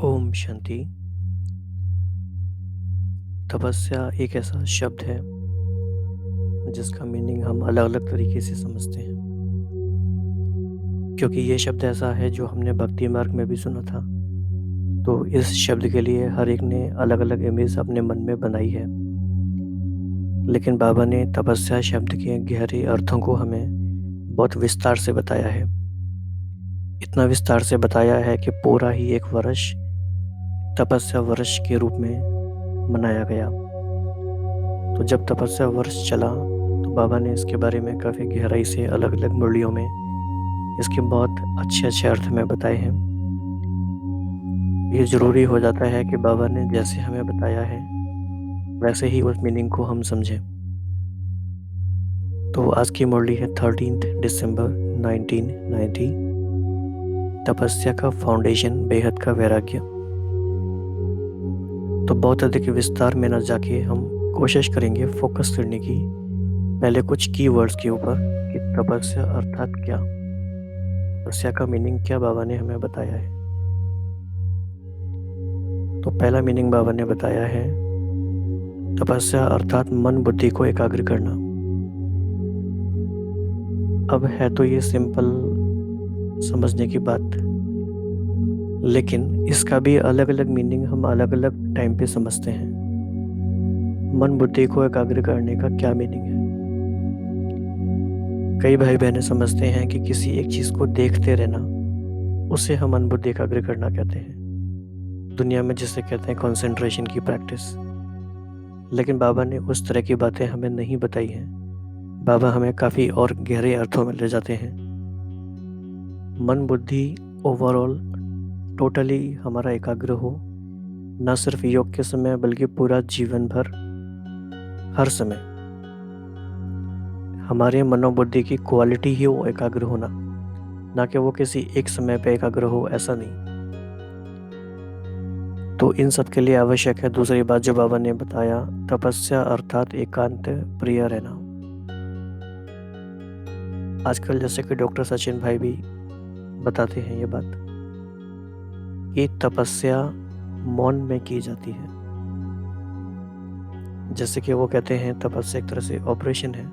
ओम शांति। तपस्या एक ऐसा शब्द है जिसका मीनिंग हम अलग-अलग तरीके से समझते हैं। क्योंकि ये शब्द ऐसा है जो हमने भक्ति मार्ग में भी सुना था। तो इस शब्द के लिए हर एक ने अलग-अलग इमेज अपने मन में बनाई है। लेकिन बाबा ने तपस्या शब्द के गहरे अर्थों को हमें बहुत विस्तार से बताया है। इतना विस्तार से बताया है कि पूरा ही एक वर्ष तपस्या वर्ष के रूप में मनाया गया। तो जब तपस्या वर्ष चला तो बाबा ने इसके बारे में काफ़ी गहराई से अलग-अलग मुरलियों में इसके बहुत अच्छे-अच्छे अर्थ में बताए हैं। ये ज़रूरी हो जाता है कि बाबा ने जैसे हमें बताया है वैसे ही उस मीनिंग को हम समझें। तो आज की मुरली है 13 दिसंबर 1990। तपस्या का फाउंडेशन बेहद का वैराग्य। तो बहुत अधिक विस्तार में न जाके हम कोशिश करेंगे फोकस करने की पहले कुछ कीवर्ड्स के ऊपर कि तपस्या अर्थात क्या, तपस्या का मीनिंग क्या बाबा ने हमें बताया है। तो पहला मीनिंग बाबा ने बताया है तपस्या अर्थात मन बुद्धि को एकाग्र करना। अब है तो ये सिंपल समझने की बात, लेकिन इसका भी अलग अलग मीनिंग हम अलग अलग टाइम पे समझते हैं। मन बुद्धि को एकाग्र करने का क्या मीनिंग है? कई भाई बहनें समझते हैं कि किसी एक चीज़ को देखते रहना उसे हम मन बुद्धि एकाग्र करना कहते हैं। दुनिया में जिसे कहते हैं कंसंट्रेशन की प्रैक्टिस। लेकिन बाबा ने उस तरह की बातें हमें नहीं बताई हैं। बाबा हमें काफ़ी और गहरे अर्थों में ले जाते हैं। मन बुद्धि ओवरऑल टोटली हमारा एकाग्र हो, न सिर्फ योग के समय बल्कि पूरा जीवन भर, हर समय हमारे मनोबुद्धि की क्वालिटी ही वो एकाग्र होना, ना कि वो किसी एक समय पे एकाग्र हो, ऐसा नहीं। तो इन सब के लिए आवश्यक है दूसरी बात जो बाबा ने बताया, तपस्या अर्थात एकांत प्रिय रहना। आजकल जैसे कि डॉक्टर सचिन भाई भी बताते हैं ये बात कि तपस्या मौन में की जाती है। जैसे कि वो कहते हैं तपस्या एक तरह से ऑपरेशन है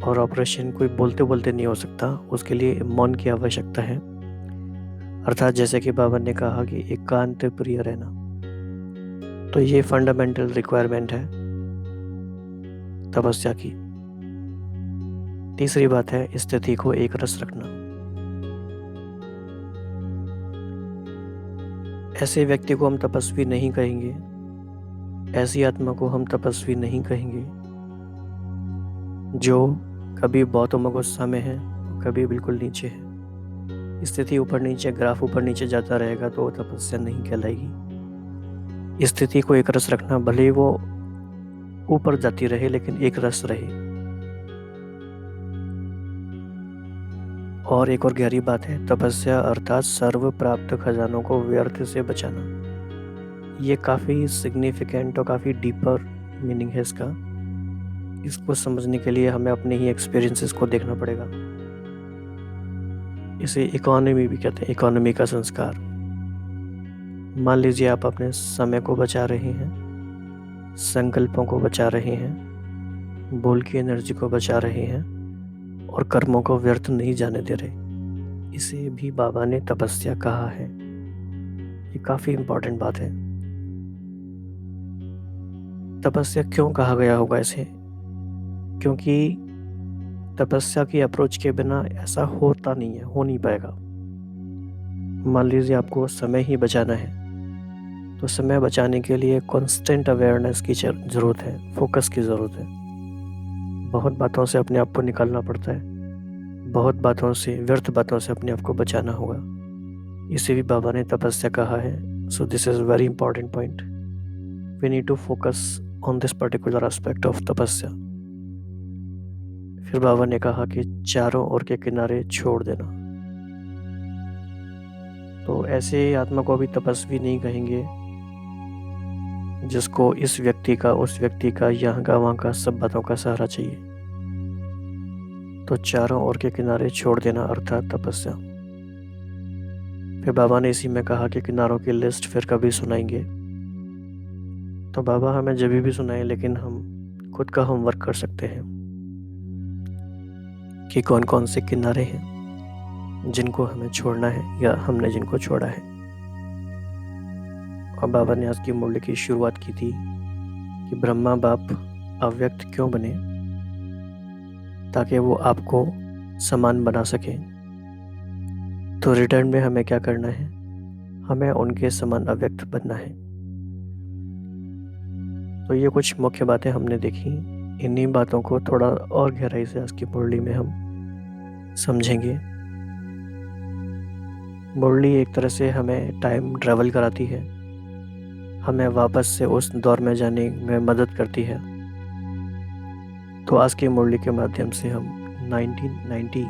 और ऑपरेशन कोई बोलते बोलते नहीं हो सकता, उसके लिए मौन की आवश्यकता है। अर्थात जैसे कि बाबा ने कहा कि एकांत प्रिय रहना, तो ये फंडामेंटल रिक्वायरमेंट है तपस्या की। तीसरी बात है स्थिति को एक रस रखना। ऐसे व्यक्ति को हम तपस्वी नहीं कहेंगे, ऐसी आत्मा को हम तपस्वी नहीं कहेंगे जो कभी बहुत गुस्सा में है, कभी बिल्कुल नीचे है। स्थिति ऊपर नीचे, ग्राफ ऊपर नीचे जाता रहेगा तो तपस्या नहीं कहलाएगी। स्थिति को एक रस रखना, भले ही वो ऊपर जाती रहे लेकिन एक रस रहे। और एक और गहरी बात है, तपस्या अर्थात सर्व प्राप्त खजानों को व्यर्थ से बचाना। ये काफ़ी सिग्निफिकेंट और काफ़ी डीपर मीनिंग है इसका। इसको समझने के लिए हमें अपने ही एक्सपीरियंसेस को देखना पड़ेगा। इसे इकोनॉमी भी कहते हैं, इकोनॉमी का संस्कार। मान लीजिए आप अपने समय को बचा रहे हैं, संकल्पों को बचा रहे हैं, बोल की एनर्जी को बचा रहे हैं और कर्मों को व्यर्थ नहीं जाने दे रहे। इसे भी बाबा ने तपस्या कहा है। ये काफ़ी इम्पोर्टेंट बात है। तपस्या क्यों कहा गया होगा इसे? क्योंकि तपस्या की अप्रोच के बिना ऐसा होता नहीं है, हो नहीं पाएगा। मान लीजिए आपको समय ही बचाना है, तो समय बचाने के लिए कांस्टेंट अवेयरनेस की ज़रूरत है, फोकस की ज़रूरत है। बहुत बातों से अपने आप को निकालना पड़ता है, बहुत बातों से, व्यर्थ बातों से अपने आप को बचाना होगा। इसे भी बाबा ने तपस्या कहा है। So this is very important point. We need to focus on this particular aspect of tapasya. फिर बाबा ने कहा कि चारों ओर के किनारे छोड़ देना। तो ऐसे आत्मा को भी तपस्वी नहीं कहेंगे जिसको इस व्यक्ति का, उस व्यक्ति का, यहाँ का, वहाँ का, सब बातों का सहारा चाहिए। तो चारों ओर के किनारे छोड़ देना अर्थात तपस्या। फिर बाबा ने इसी में कहा कि किनारों की लिस्ट फिर कभी सुनाएंगे। तो बाबा हमें जब भी सुनाए, लेकिन हम खुद का होमवर्क कर सकते हैं कि कौन कौन से किनारे हैं जिनको हमें छोड़ना है या हमने जिनको छोड़ा है। और बाबा ने आज की मुरली की शुरुआत की थी कि ब्रह्मा बाप अव्यक्त क्यों बने, ताकि वो आपको समान बना सके। तो रिटर्न में हमें क्या करना है, हमें उनके समान अव्यक्त बनना है। तो ये कुछ मुख्य बातें हमने देखी। इन्हीं बातों को थोड़ा और गहराई से आज की मुरली में हम समझेंगे। मुरली एक तरह से हमें टाइम ट्रैवल कराती है, हमें वापस से उस दौर में जाने में मदद करती है। तो आज की मुरली के माध्यम से हम 1990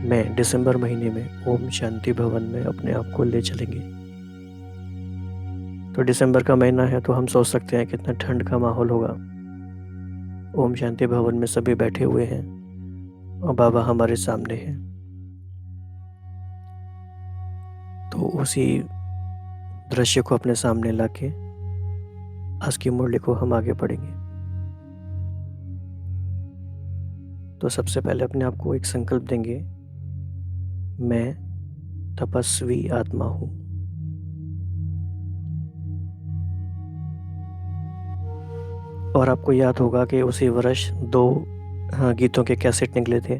में दिसंबर महीने में ओम शांति भवन में अपने आप को ले चलेंगे। तो दिसंबर का महीना है, तो हम सोच सकते हैं कितना ठंड का माहौल होगा। ओम शांति भवन में सभी बैठे हुए हैं और बाबा हमारे सामने हैं। तो उसी दृश्य को अपने सामने लाके आज की मुरली को हम आगे बढ़ेंगे। तो सबसे पहले अपने आप को एक संकल्प देंगे, मैं तपस्वी आत्मा हूँ। और आपको याद होगा कि उसी वर्ष 2 गीतों के कैसेट निकले थे,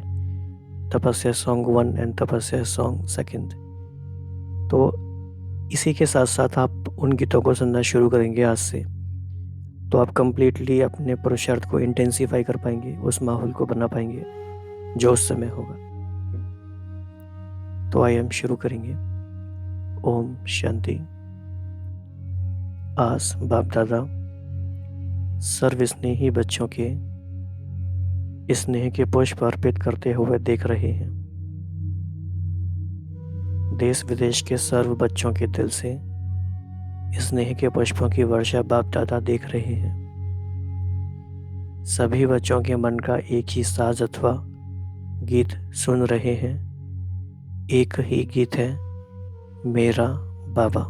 तपस्या सॉन्ग 1 एंड तपस्या सॉन्ग 2। तो इसी के साथ साथ आप उन गीतों को सुनना शुरू करेंगे आज से। तो आप कंप्लीटली अपने पुरुषार्थ को इंटेंसीफाई कर पाएंगे, उस माहौल को बना पाएंगे जो उस समय होगा। तो आइए हम शुरू करेंगे। ओम शांति। आज बाप दादा सर्व स्नेही बच्चों के स्नेह के पुष्प अर्पित करते हुए देख रहे हैं। देश विदेश के सर्व बच्चों के दिल से स्नेह के पुष्पों की वर्षा बाप दादा देख रहे हैं। सभी बच्चों के मन का एक ही साज अथवा गीत सुन रहे हैं। एक ही गीत है, मेरा बाबा।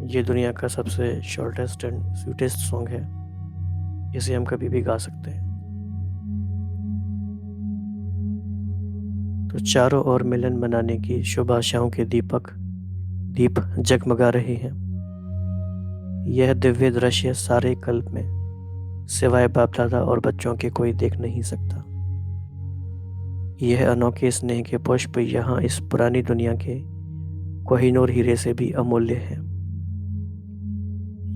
ये दुनिया का सबसे शॉर्टेस्ट एंड स्वीटेस्ट सॉन्ग है, इसे हम कभी भी गा सकते हैं। तो चारों ओर मिलन मनाने की शुभ आशाओं के दीप जगमगा रहे हैं। यह दिव्य दृश्य सारे कल्प में सिवाय बाप दादा और बच्चों के कोई देख नहीं सकता। यह अनोखे स्नेह के पुष्प यहाँ इस पुरानी दुनिया के कोहिनूर हीरे से भी अमूल्य है।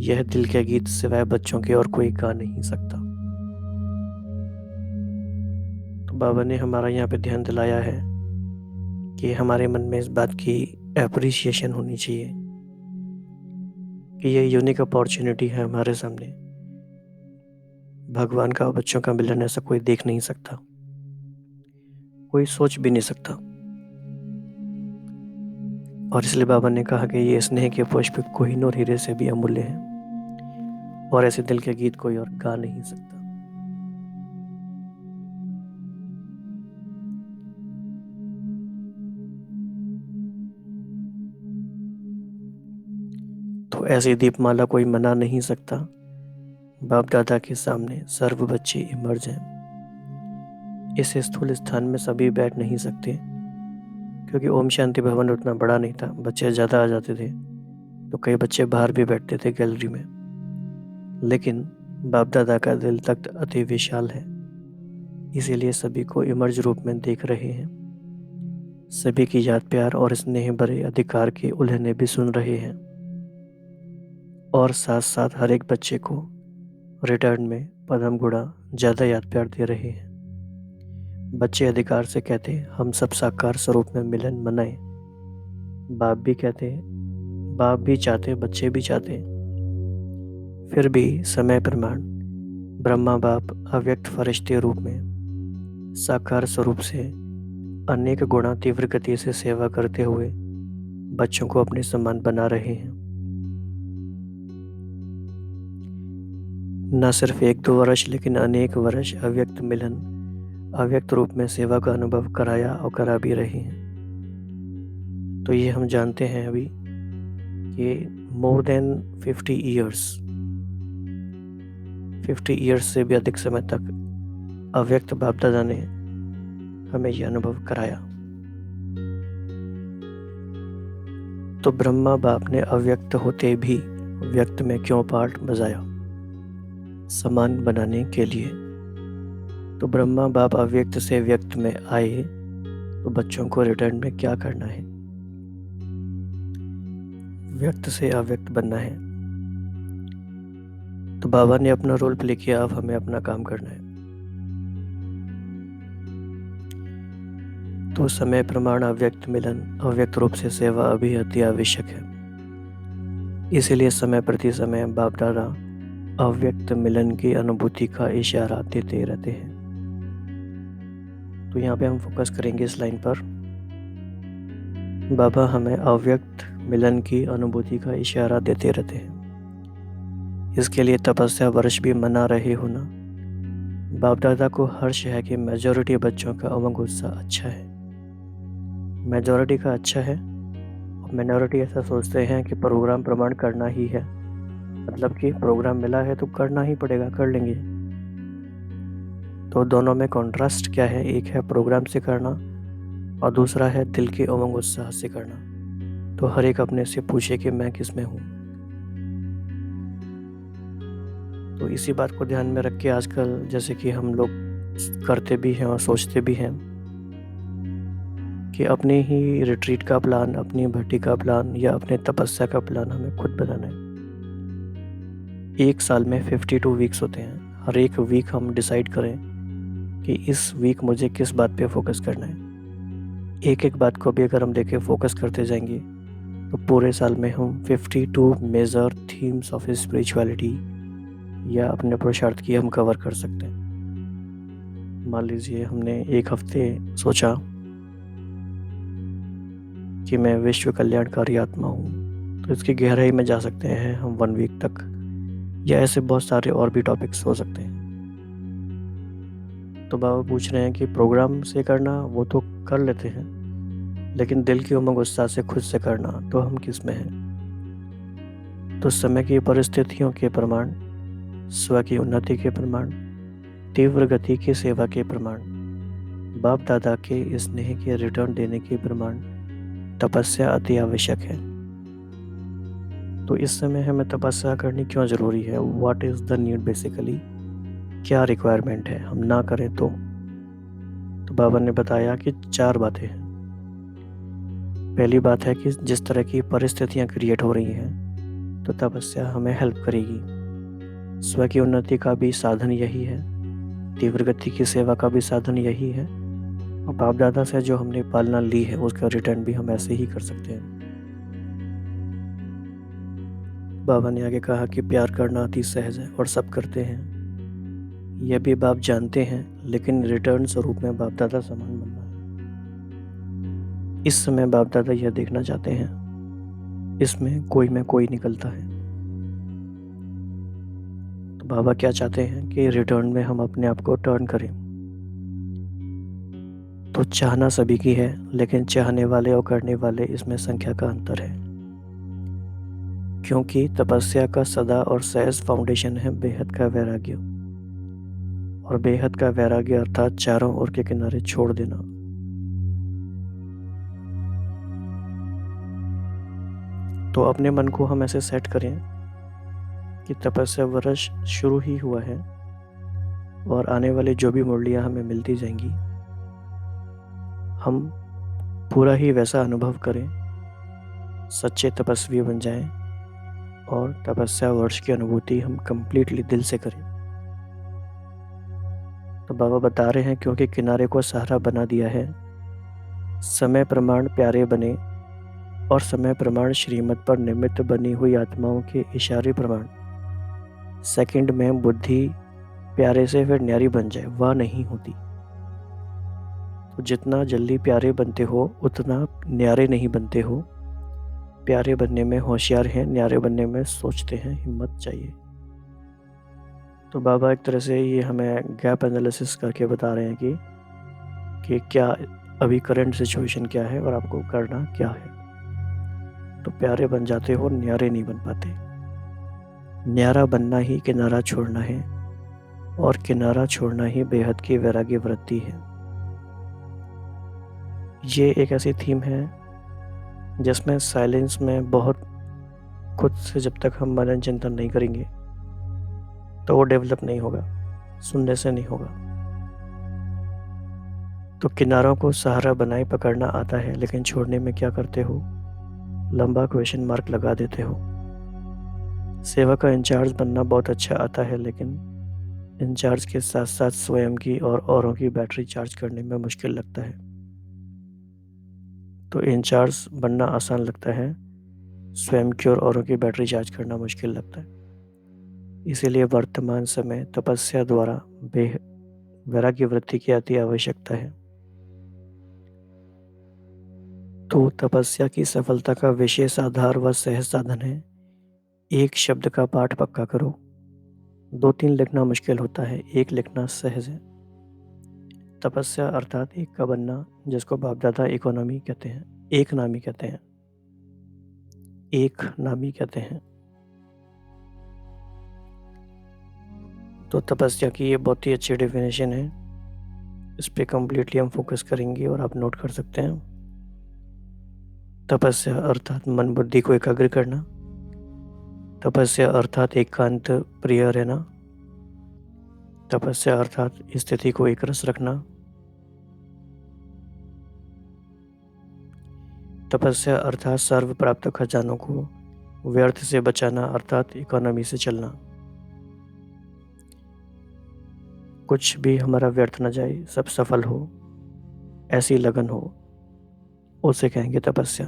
यह दिल के गीत सिवाय बच्चों के और कोई गा नहीं सकता। तो बाबा ने हमारा यहाँ पे ध्यान दिलाया है कि हमारे मन में इस बात की एप्रिसिएशन होनी चाहिए कि ये यूनिक अपॉर्चुनिटी है हमारे सामने। भगवान का और बच्चों का मिलन ऐसा कोई देख नहीं सकता, कोई सोच भी नहीं सकता। और इसलिए बाबा ने कहा कि ये स्नेह के पुष्प कोहिनूर हीरे से भी अमूल्य है और ऐसे दिल के गीत कोई और गा नहीं सकता। तो ऐसी दीपमाला कोई मना नहीं सकता। बाप दादा के सामने सर्व बच्चे इमर्ज हैं। इस स्थूल स्थान में सभी बैठ नहीं सकते, क्योंकि ओम शांति भवन उतना बड़ा नहीं था, बच्चे ज़्यादा आ जाते थे। तो कई बच्चे बाहर भी बैठते थे गैलरी में। लेकिन बाप दादा का दिल तख्त अति विशाल है, इसीलिए सभी को इमर्ज रूप में देख रहे हैं। सभी की याद प्यार और स्नेह भरे अधिकार के उल्हने भी सुन रहे हैं। और साथ साथ हर एक बच्चे को रिटर्न में पदम गुणा ज़्यादा याद प्यार दे रहे हैं। बच्चे अधिकार से कहते हम सब साकार स्वरूप में मिलन मनाएं। बाप भी कहते, बाप भी चाहते, बच्चे भी चाहते। फिर भी समय प्रमाण ब्रह्मा बाप अव्यक्त फरिश्ते रूप में साकार स्वरूप से अनेक गुणा तीव्र गति से सेवा करते हुए बच्चों को अपने समान बना रहे हैं। न सिर्फ 1-2 वर्ष, लेकिन अनेक वर्ष अव्यक्त मिलन अव्यक्त रूप में सेवा का अनुभव कराया और करा भी रही हैं। तो ये हम जानते हैं अभी कि मोर देन 50 ईयर्स से भी अधिक समय तक अव्यक्त बाप दादा ने हमें ये अनुभव कराया। तो ब्रह्मा बाप ने अव्यक्त होते भी व्यक्त में क्यों पार्ट बजाया? समान बनाने के लिए। तो ब्रह्मा बाप अव्यक्त से व्यक्त में आए तो बच्चों को रिटर्न में क्या करना है? व्यक्त से अव्यक्त बनना है। तो बाबा ने अपना रोल प्ले किया, अब हमें अपना काम करना है। तो समय प्रमाण अव्यक्त मिलन अव्यक्त रूप से सेवा अभी अति आवश्यक है। इसीलिए समय प्रति समय बाप दादा अव्यक्त मिलन की अनुभूति का इशारा देते रहते हैं। तो यहाँ पे हम फोकस करेंगे इस लाइन पर। बाबा हमें अव्यक्त मिलन की अनुभूति का इशारा देते रहते हैं। इसके लिए तपस्या वर्ष भी मना रहे हो ना। बाप दादा को हर्ष है कि मेजॉरिटी बच्चों का उमंग उत्साह अच्छा है। मेजॉरिटी का अच्छा है और मिनॉरिटी ऐसा सोचते हैं कि प्रोग्राम प्रमाण करना ही है, मतलब कि प्रोग्राम मिला है तो करना ही पड़ेगा, कर लेंगे। तो दोनों में कॉन्ट्रास्ट क्या है? एक है प्रोग्राम से करना और दूसरा है दिल के उमंग उत्साह से करना। तो हर एक अपने से पूछे कि मैं किस में हूँ। तो इसी बात को ध्यान में रख के आजकल जैसे कि हम लोग करते भी हैं और सोचते भी हैं कि अपने ही रिट्रीट का प्लान, अपनी भट्टी का प्लान या अपने तपस्या का प्लान हमें खुद बनाना है। एक साल में 52 वीक्स होते हैं। हर एक वीक हम डिसाइड करें कि इस वीक मुझे किस बात पे फोकस करना है। एक एक बात को भी अगर हम देखें, फोकस करते जाएंगे तो पूरे साल में हम 52 मेजर थीम्स ऑफ स्पिरिचुअलिटी या अपने पुरुषार्थ की हम कवर कर सकते हैं। मान लीजिए हमने एक हफ्ते सोचा कि मैं विश्व कल्याणकारी आत्मा हूँ, तो इसकी गहराई में जा सकते हैं हम 1 वीक तक, या ऐसे बहुत सारे और भी टॉपिक्स हो सकते हैं। तो बाबा पूछ रहे हैं कि प्रोग्राम से करना वो तो कर लेते हैं, लेकिन दिल की उमंग उत्साह से खुद से करना तो हम किस में हैं? तो समय की परिस्थितियों के प्रमाण, स्व की उन्नति के प्रमाण, तीव्र गति की सेवा के प्रमाण, बाप दादा के स्नेह के रिटर्न देने के प्रमाण तपस्या अति आवश्यक है। तो इस समय हमें तपस्या करनी क्यों ज़रूरी है? What is the need basically? क्या रिक्वायरमेंट है? हम ना करें तो बाबा ने बताया कि 4 बातें हैं। पहली बात है कि जिस तरह की परिस्थितियां क्रिएट हो रही हैं तो तपस्या हमें हेल्प करेगी। स्व की उन्नति का भी साधन यही है, तीव्र गति की सेवा का भी साधन यही है, और बाप दादा से जो हमने पालना ली है उसका रिटर्न भी हम ऐसे ही कर सकते हैं। बाबा ने आगे कहा कि प्यार करना अति सहज है और सब करते हैं, यह भी बाप जानते हैं, लेकिन रिटर्न स्वरूप में बाप दादा समान बनना है। इस समय बाप दादा यह देखना चाहते हैं इसमें कोई में कोई निकलता है। तो बाबा क्या चाहते हैं कि रिटर्न में हम अपने आप को टर्न करें। तो चाहना सभी की है, लेकिन चाहने वाले और करने वाले इसमें संख्या का अंतर है, क्योंकि तपस्या का सदा और सहज फाउंडेशन है बेहद का वैराग्य, और बेहद का वैराग्य अर्थात चारों ओर के किनारे छोड़ देना। तो अपने मन को हम ऐसे सेट करें कि तपस्या वर्ष शुरू ही हुआ है और आने वाली जो भी मुरलियाँ हमें मिलती जाएंगी हम पूरा ही वैसा अनुभव करें, सच्चे तपस्वी बन जाएं और तपस्या वर्ष की अनुभूति हम कंप्लीटली दिल से करें। तो बाबा बता रहे हैं क्योंकि किनारे को सहारा बना दिया है, समय प्रमाण प्यारे बने और समय प्रमाण श्रीमत पर निमित्त बनी हुई आत्माओं के इशारे प्रमाण सेकंड में बुद्धि प्यारे से फिर न्यारी बन जाए, वह नहीं होती। तो जितना जल्दी प्यारे बनते हो उतना न्यारे नहीं बनते हो। प्यारे बनने में होशियार हैं, न्यारे बनने में सोचते हैं, हिम्मत चाहिए। तो बाबा एक तरह से ये हमें गैप एनालिसिस करके बता रहे हैं कि कि क्या अभी करंट सिचुएशन क्या है और आपको करना क्या है। तो प्यारे बन जाते हो, न्यारे नहीं बन पाते। न्यारा बनना ही किनारा छोड़ना है, और किनारा छोड़ना ही बेहद की वैराग्य वृत्ति है। ये एक ऐसी थीम है जिसमें साइलेंस में बहुत खुद से जब तक हम मनन चिंतन नहीं करेंगे तो वो डेवलप नहीं होगा, सुनने से नहीं होगा। तो किनारों को सहारा बनाए पकड़ना आता है, लेकिन छोड़ने में क्या करते हो? लंबा क्वेश्चन मार्क लगा देते हो। सेवा का इंचार्ज बनना बहुत अच्छा आता है, लेकिन इंचार्ज के साथ साथ स्वयं की और औरों की बैटरी चार्ज करने में मुश्किल लगता है। तो इंचार्ज बनना आसान लगता है, स्वयं की और औरों की बैटरी चार्ज करना मुश्किल लगता है। इसीलिए वर्तमान समय तपस्या द्वारा वैराग्य वृत्ति की अति आवश्यकता है। तो तपस्या की सफलता का विशेष आधार व सहज साधन है। एक शब्द का पाठ पक्का करो। 2-3 लिखना मुश्किल होता है, एक लिखना सहज है। तपस्या अर्थात एक का बनना, जिसको बाप दादा इकोनॉमी कहते हैं, एक नामी कहते हैं, एक नामी कहते हैं। तो तपस्या की ये बहुत ही अच्छी डेफिनेशन है। इस पे कम्प्लीटली हम फोकस करेंगे और आप नोट कर सकते हैं। तपस्या अर्थात मन बुद्धि को एकाग्र करना। तपस्या अर्थात एकांत प्रिय रहना। तपस्या अर्थात स्थिति को एक रस रखना। तपस्या अर्थात सर्व प्राप्त खजानों को व्यर्थ से बचाना, अर्थात इकोनॉमी से चलना। कुछ भी हमारा व्यर्थ न जाए, सब सफल हो, ऐसी लगन हो, उसे कहेंगे तपस्या।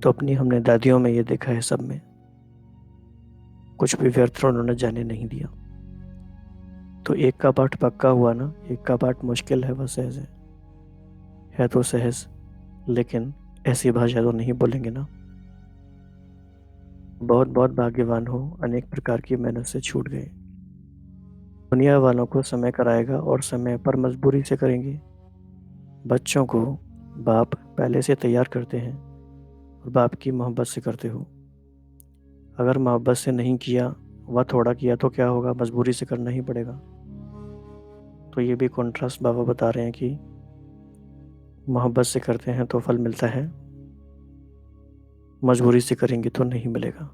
तो अपनी हमने दादियों में ये देखा है, सब में कुछ भी व्यर्थ उन्होंने जाने नहीं दिया। तो एक का पाठ पक्का हुआ ना, एक का पाठ मुश्किल है, वह सहज है तो सहज, लेकिन ऐसी भाषा तो नहीं बोलेंगे ना। बहुत बहुत भाग्यवान हो, अनेक प्रकार की मेहनत से छूट गए। दुनिया वालों को समय कराएगा और समय पर मजबूरी से करेंगे। बच्चों को बाप पहले से तैयार करते हैं और बाप की मोहब्बत से करते हो। अगर मोहब्बत से नहीं किया व थोड़ा किया तो क्या होगा? मजबूरी से करना ही पड़ेगा। तो ये भी कॉन्ट्रास्ट बाबा बता रहे हैं कि मोहब्बत से करते हैं तो फल मिलता है, मजबूरी से करेंगे तो नहीं मिलेगा।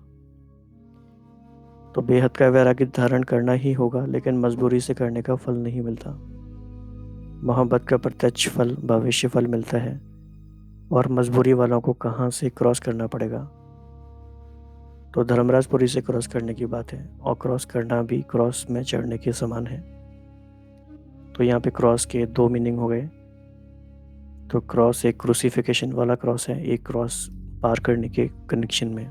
तो बेहद का वैराग्य धारण करना ही होगा, लेकिन मजबूरी से करने का फल नहीं मिलता। मोहब्बत का प्रत्यक्ष फल भविष्य फल मिलता है, और मजबूरी वालों को कहाँ से क्रॉस करना पड़ेगा? तो धर्मराजपुरी से क्रॉस करने की बात है, और क्रॉस करना भी क्रॉस में चढ़ने के समान है। तो यहाँ पे क्रॉस के 2 मीनिंग हो गए। तो क्रॉस एक क्रूसिफिकेशन वाला क्रॉस है, एक क्रॉस पार करने के कनेक्शन में।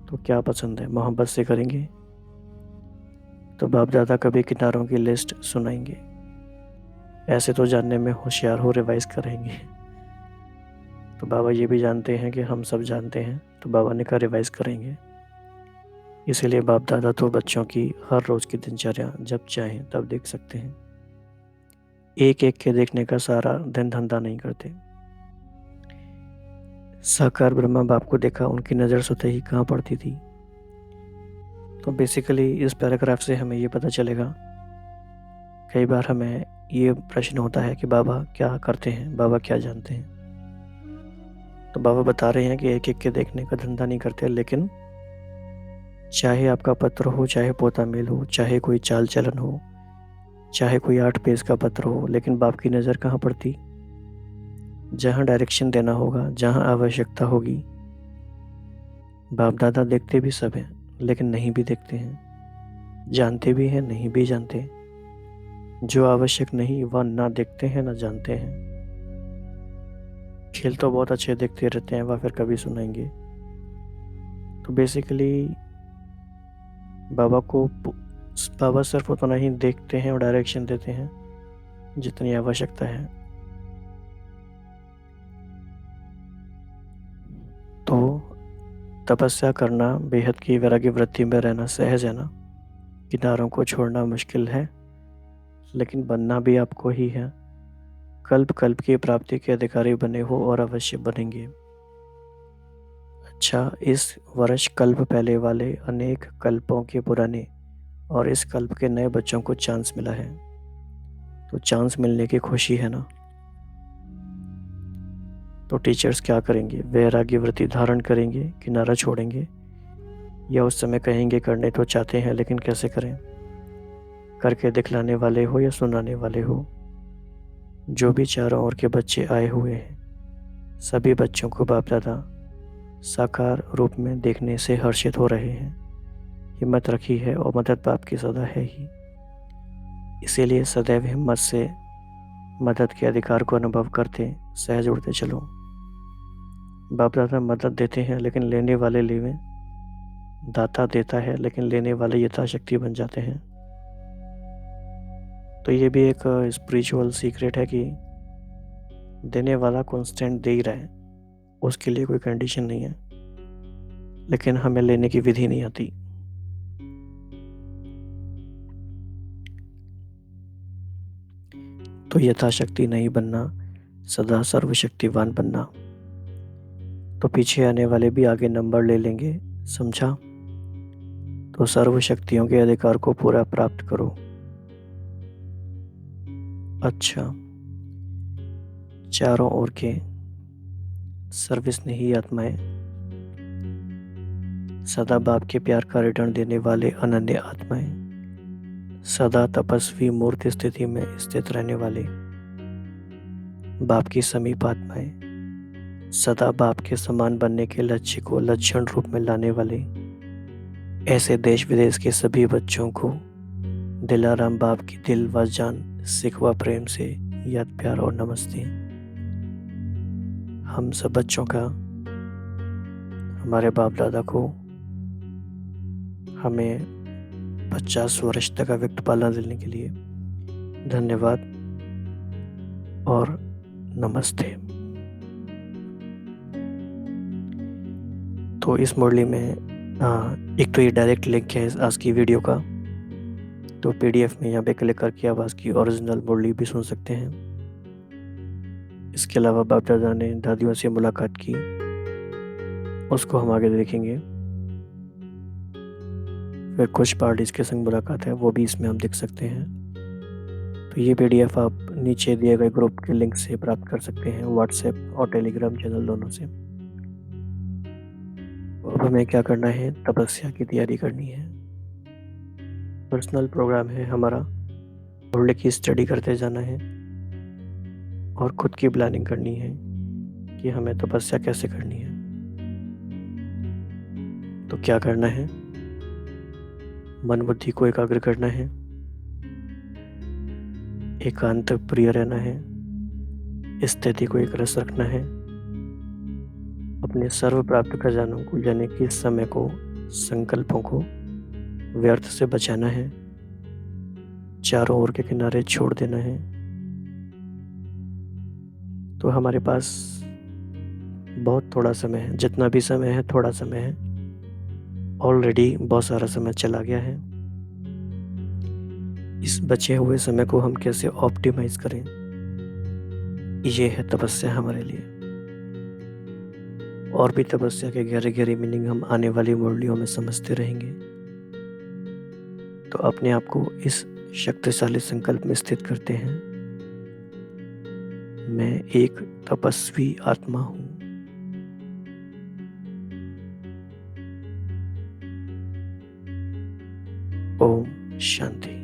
तो क्या पसंद है? मोहब्बत से करेंगे तो बाप दादा कभी किनारों की लिस्ट सुनाएंगे। ऐसे तो जानने में होशियार हो, रिवाइज करेंगे। तो बाबा ये भी जानते हैं कि हम सब जानते हैं, तो बाबा ने कहा रिवाइज करेंगे। इसीलिए बाप दादा तो बच्चों की हर रोज़ की दिनचर्या जब चाहें तब देख सकते हैं। एक एक के देखने का सारा दिन धंधा नहीं करते। साकार ब्रह्मा बाप को देखा, उनकी नज़र स्वतः ही कहाँ पड़ती थी। तो बेसिकली इस पैराग्राफ से हमें ये पता चलेगा, कई बार हमें ये प्रश्न होता है कि बाबा क्या करते हैं, बाबा क्या जानते हैं। तो बाबा बता रहे हैं कि एक एक के देखने का धंधा नहीं करते, लेकिन चाहे आपका पत्र हो, चाहे पोता मेल हो, चाहे कोई चाल चलन हो, चाहे कोई 8 पेज का पत्र हो, लेकिन बाप की नज़र कहाँ पड़ती? जहाँ डायरेक्शन देना होगा, जहाँ आवश्यकता होगी। बाप दादा देखते भी सब हैं, लेकिन नहीं भी देखते हैं, जानते भी हैं, नहीं भी जानते। जो आवश्यक नहीं वह ना देखते हैं ना जानते हैं। खेल तो बहुत अच्छे देखते रहते हैं, वह फिर कभी सुनाएंगे। तो बेसिकली बाबा सिर्फ उतना ही देखते हैं और डायरेक्शन देते हैं जितनी आवश्यकता है। तो तपस्या करना, बेहद की वैराग्य वृत्ति में रहना सहज है ना। किनारों को छोड़ना मुश्किल है, लेकिन बनना भी आपको ही है। कल्प कल्प की प्राप्ति के अधिकारी बने हो और अवश्य बनेंगे। अच्छा, इस वर्ष कल्प पहले वाले अनेक कल्पों के पुराने और इस कल्प के नए बच्चों को चांस मिला है, तो चांस मिलने की खुशी है ना। तो टीचर्स क्या करेंगे? वैराग्य वृत्ति धारण करेंगे, किनारा छोड़ेंगे, या उस समय कहेंगे करने तो चाहते हैं लेकिन कैसे करें? करके दिखलाने वाले हो या सुनाने वाले हो, जो भी चारों ओर के बच्चे आए हुए हैं, सभी बच्चों को बाप दादा साकार रूप में देखने से हर्षित हो रहे हैं। हिम्मत रखी है और मदद बाप की सदा है ही, इसीलिए सदैव हिम्मत से मदद के अधिकार को अनुभव करते सहज उड़ते चलो। बाप दादा मदद देते हैं लेकिन लेने वाले लेवें, दाता देता है लेकिन लेने वाले यथाशक्ति बन जाते हैं। तो ये भी एक स्पिरिचुअल सीक्रेट है कि देने वाला कांस्टेंट दे ही रहा है, उसके लिए कोई कंडीशन नहीं है, लेकिन हमें लेने की विधि नहीं आती। तो यथाशक्ति नहीं बनना, सदा सर्वशक्तिवान बनना। तो पीछे आने वाले भी आगे नंबर ले लेंगे, समझा? तो सर्वशक्तियों के अधिकार को पूरा प्राप्त करो। अच्छा, चारों ओर के सर्वस्नेही आत्माएं, सदा बाप के प्यार का रिटर्न देने वाले अनन्य आत्माएं, सदा तपस्वी मूर्ति स्थिति में स्थित रहने वाले बाप की समीप आत्माएं, सदा बाप के समान बनने के लक्ष्य को लक्षण रूप में लाने वाले ऐसे देश विदेश के सभी बच्चों को दिलाराम बाप की दिल व जान सिखवा प्रेम से याद प्यार और नमस्ते। हम सब बच्चों का हमारे बाप दादा को हमें 50 वर्ष तक अव्यक्त पालना देने के लिए धन्यवाद और नमस्ते। तो इस मुरली में एक तो ये डायरेक्ट लिंक है आज की वीडियो का, तो PDF में यहाँ पे क्लिक करके आप आज की ओरिजिनल मुरली भी सुन सकते हैं। इसके अलावा बाप दादा ने दादियों से मुलाकात की, उसको हम आगे देखेंगे। फिर कुछ पार्टीज के संग मुलाकात है, वो भी इसमें हम देख सकते हैं। तो ये PDF आप नीचे दिए गए ग्रुप के लिंक से प्राप्त कर सकते हैं, व्हाट्सएप और टेलीग्राम चैनल दोनों से। अब हमें क्या करना है? तपस्या की तैयारी करनी है। पर्सनल प्रोग्राम है हमारा, मुरली की स्टडी करते जाना है और खुद की प्लानिंग करनी है कि हमें तपस्या कैसे करनी है। तो क्या करना है? मन बुद्धि को एकाग्र करना है, एकांत प्रिय रहना है, स्थिति को एक रस रखना है, अपने सर्व प्राप्त खजानों को यानी कि समय को, संकल्पों को व्यर्थ से बचाना है, चारों ओर के किनारे छोड़ देना है। तो हमारे पास बहुत थोड़ा समय है, जितना भी समय है थोड़ा समय है, ऑलरेडी बहुत सारा समय चला गया है। इस बचे हुए समय को हम कैसे ऑप्टिमाइज करें, ये है तपस्या हमारे लिए। और भी तपस्या के गहरे गहरे मीनिंग हम आने वाली मुरलियों में समझते रहेंगे। तो अपने आप को इस शक्तिशाली संकल्प में स्थित करते हैं, मैं एक तपस्वी आत्मा हूँ। ओम शांति।